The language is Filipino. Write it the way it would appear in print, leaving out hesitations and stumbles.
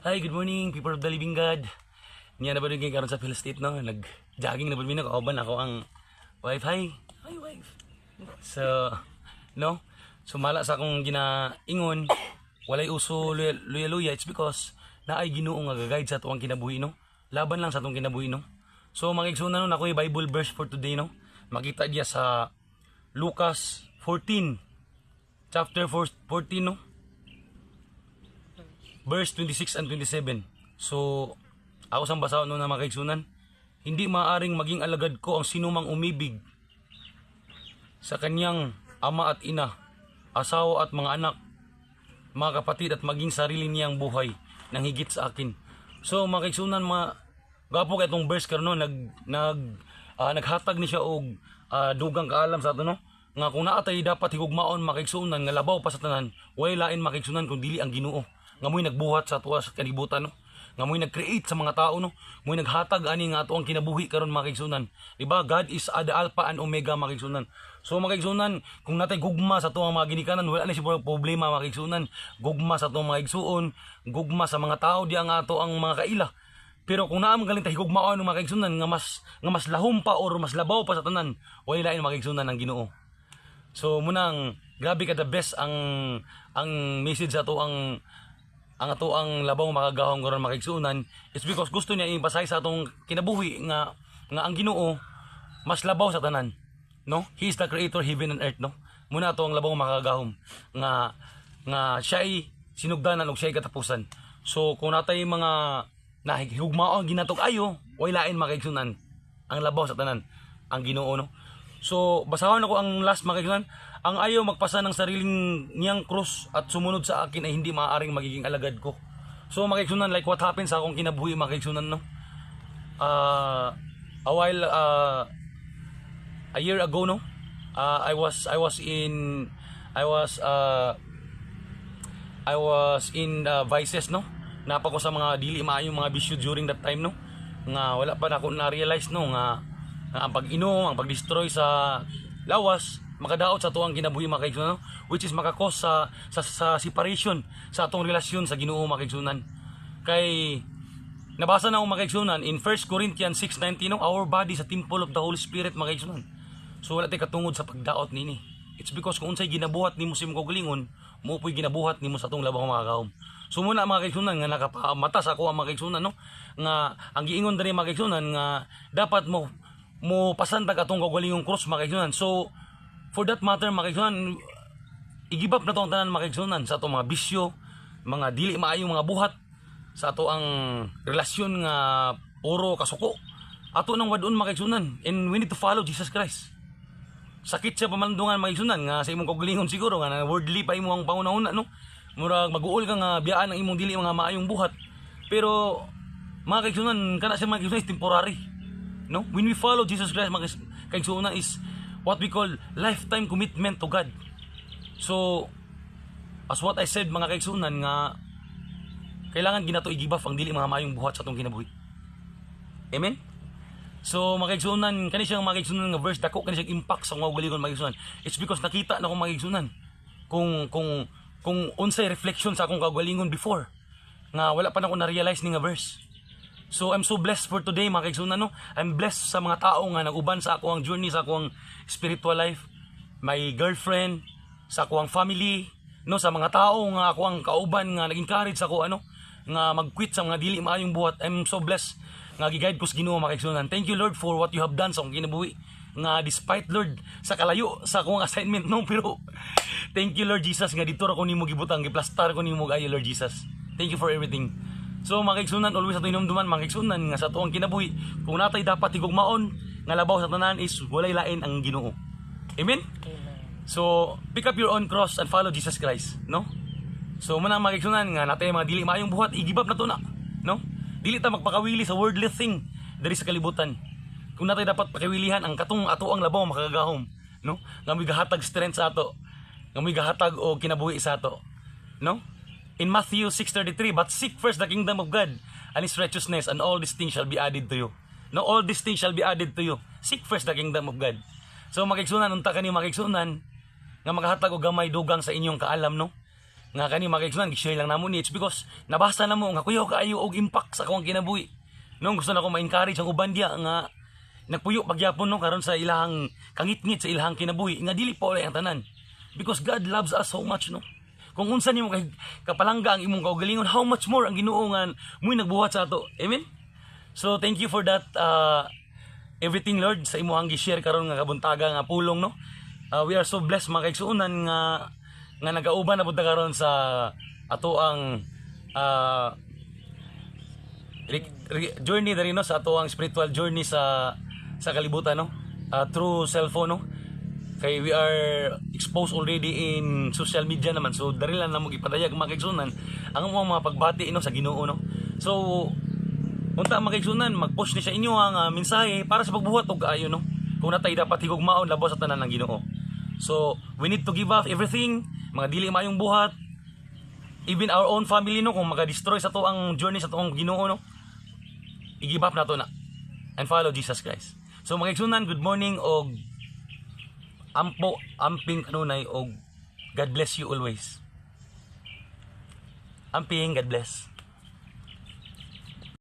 Hi, good morning, people of the living God. Niya na ba rin karon sa Phil State, no? Nag-jogging na ba rin ako. Kauban ako ang wife. Hi, wife. So, no? Sumala sa akong ginaingon, walay uso luya-luya. It's because naay Ginoo nga ga-guide sa tuwang kinabuhi, no? Laban lang sa tuwang kinabuhi, no? So, makigsunan no, ako yung Bible verse for today, no? Makita diya sa Lucas 14, chapter 14, no? Verse 26 and 27. So, ako sang basahon no na mga kaigsunan. Hindi maaring maging alagad ko ang sinumang umibig sa kanyang ama at ina, asawa at mga anak, mga kapatid at maging sarili niyang buhay nang higit sa akin. So, mga kaigsunan, gapo kay itong verse karon no, naghatag ni siya og dugang kaalam sa ato no, nga kung naatay dapat higugmaon mga kaigsunan nga labaw pa sa tanan, way lain mga kaigsunan kun dili ang Ginoo nga mo'y nagbuhat sa tuwa sa kanibutan, no? Nga mo'y nag-create sa mga tao, no? Mo'y naghatag ani nga ato ang kinabuhi karon mga kaigsunan. Diba? God is the Alpha and Omega mga kaigsunan. So mga kaigsunan, kung natay gugma sa tuwang mga ginikanan, wala na siya problema mga kaigsunan. Gugma sa tuwang mga igsuon, gugma sa mga tao diya nga ato ang mga kaila. Pero kung naam galing tayo gugmaon ng mga kaigsunan nga mas lahom pa or mas labaw pa sa tanan, wala lain mga kaigsunan ang Ginoo. So munang grabe ka the best ang message sa to ang ato ang labaw makagahom karon makigsunan is because gusto niya i-emphasize sa atong kinabuhi nga ang Ginoo mas labaw sa tanan, no? He is the creator heaven and earth, no? Muna ato ang labaw makagahom nga siya ay sinugdanan ug siya ay katapusan. So kung natay mga nahigugmaon ginatok ayo, way lain makigsunan ang labaw sa tanan ang Ginoo, no? So basahon ako ang last makigsunan. Ang ayaw magpasa ng sariling niyang krus at sumunod sa akin ay hindi maaaring magiging alagad ko. So makiksunan, like what happened sa akong kinabuhi makiksunan, no? A year ago, no? I was in vices, no? Napa ko sa mga dili maayong mga bisyo during that time, no? Nga wala pa na ako na-realize, no? Nga ang pag-inom, ang pag-destroy sa lawas makadaot sa tuwang kinabuhi mga kaigsunan, no? Which is makakos sa separation sa atong relasyon sa Ginoo mga kaigsunan. Kay nabasa na akong mga kaigsunan in 1 Corinthians 6:19, no? Our body is a temple of the Holy Spirit mga kaigsunan. So wala tay katungod sa pagdaot nini. It's because kung unsay ginabuhat nimo sa imong kaugalingon, mo puy ginabuhat nimo sa atong labang mga kaom. So muna mga kaigsunan nga nakapamata sa ako ang mga kaigsunan, no? Nga ang giingon diri mga kaigsunan nga dapat mo pasantag atong kaugalingong cross mga kaigsunan. So for that matter, makigsunan, igibap na itong tanan makigsunan sa itong mga bisyo, mga dili maayong mga buhat, sa ato ang relasyon nga puro kasuko. Ato nang wadon makigsunan, and we need to follow Jesus Christ. Sakit siya pamandungan makigsunan, nga sa imong kaugalingon siguro, nga na worldly pa imo ang pangunahuna, no? Murag mag-uol ka nga biyaan ang imong dili mga maayong buhat. Pero, makigsunan, kana siya makigsunan is temporary. No? When we follow Jesus Christ, makigsunan is what we call lifetime commitment to God. So, as what I said mga kaigsunan nga kailangan ginato igibaf ang dili mga mayong buhat sa atong kinabuhi. Amen? So, mga kaigsunan, kani siyang mga kaigsunan nga verse dako kani siyang impact sa mga ugalingon mga kaigsunan. It's because nakita na akong mga kaigsunan kung unsay reflection sa akong kaugalingon before nga wala pa na ako na-realize ni nga verse. So I'm so blessed for today mga kaigsunan, no? I'm blessed sa mga tao nga nag-uban sa ako ang journey, sa ako ang spiritual life, my girlfriend, sa ako ang family, no? Sa mga tao nga ako ang kauban nga nag-encourage sa ako nga mag-quit sa mga dili maayong buhat. I'm so blessed nga giguide ko sa Ginoo mga kaigsunan. Thank you Lord for what you have done sa akong kinabuhi. Nga despite Lord sa kalayo sa akong assignment, no? Pero thank you Lord Jesus nga dito ra ko nimo gibutang, giplastar ko nimo gayo Lord Jesus. Thank you for everything. So mga kaigsunan, always ato hinumduman mga kaigsunan nga sa tuwang kinabuhi, kung natay dapat higugmaon nga labaw sa tanan is walay lain ang Ginoo. Amen? Amen. So pick up your own cross and follow Jesus Christ, no? So muna mga kaigsunan nga natay mga dili maayong buhat, igibap na to na, no? Dili ta magpakawili sa worldly thing diri sa kalibutan. Kung natay dapat pakawilihan ang katong ato ang labaw makagagahom, no? Nga may gahatag strength sa ato, nga may gahatag og kinabuhi sa ato, no? In Matthew 6:33, but seek first the kingdom of God and His righteousness, and all these things shall be added to you. No, all these things shall be added to you. Seek first the kingdom of God. So makigsunan, unta kani makigsunan nga maghatag og gamay dugang sa inyong kaalam, no? nga kani mga kaigsunan gi-share lang namo ni, it's because nabasa na mo nga kuyaw kaayo og impact sa akong kinabuhi. No, gusto na ko ma-encourage ang uban diya nga nagpuyo pagyapon no karon sa ilahang kangit-ngit sa ilahang kinabuhi nga dili pa ulay ang tanan. Because God loves us so much, no. Kung unsa nimo kay kapalangga ang imong kaugalingon, how much more ang Ginoo nga mo'y nagbuhat sa ato. Amen. So thank you for that everything, Lord, sa imong gi-share karon nga kabuntaga nga pulong, no. We are so blessed mga kaigsuonan nga nagauban na pud karon sa ato ang journey diri, no, sa ato ang spiritual journey sa kalibutan, no, through cellphone, no. Kay we are exposed already in social media naman, so dari lang namo gipadayag mga kaigsunan ang mga pagbati, no, sa Ginoo, no. So unta mga kaigsunan, mag-post ni sa inyo ang mensahe para sa pagbuhat og kaayo, no, kung natay dapat higugmaon labaw sa tanan ng Ginoo. So we need to give up everything, mga dili maayong buhat, even our own family, no, kung maka-destroy sa to ang journey sa to ang Ginoo, no, i-give up na to na and follow Jesus Christ. So mga kaigsunan, good morning og amping kanunay og God bless you always. Amping, God bless.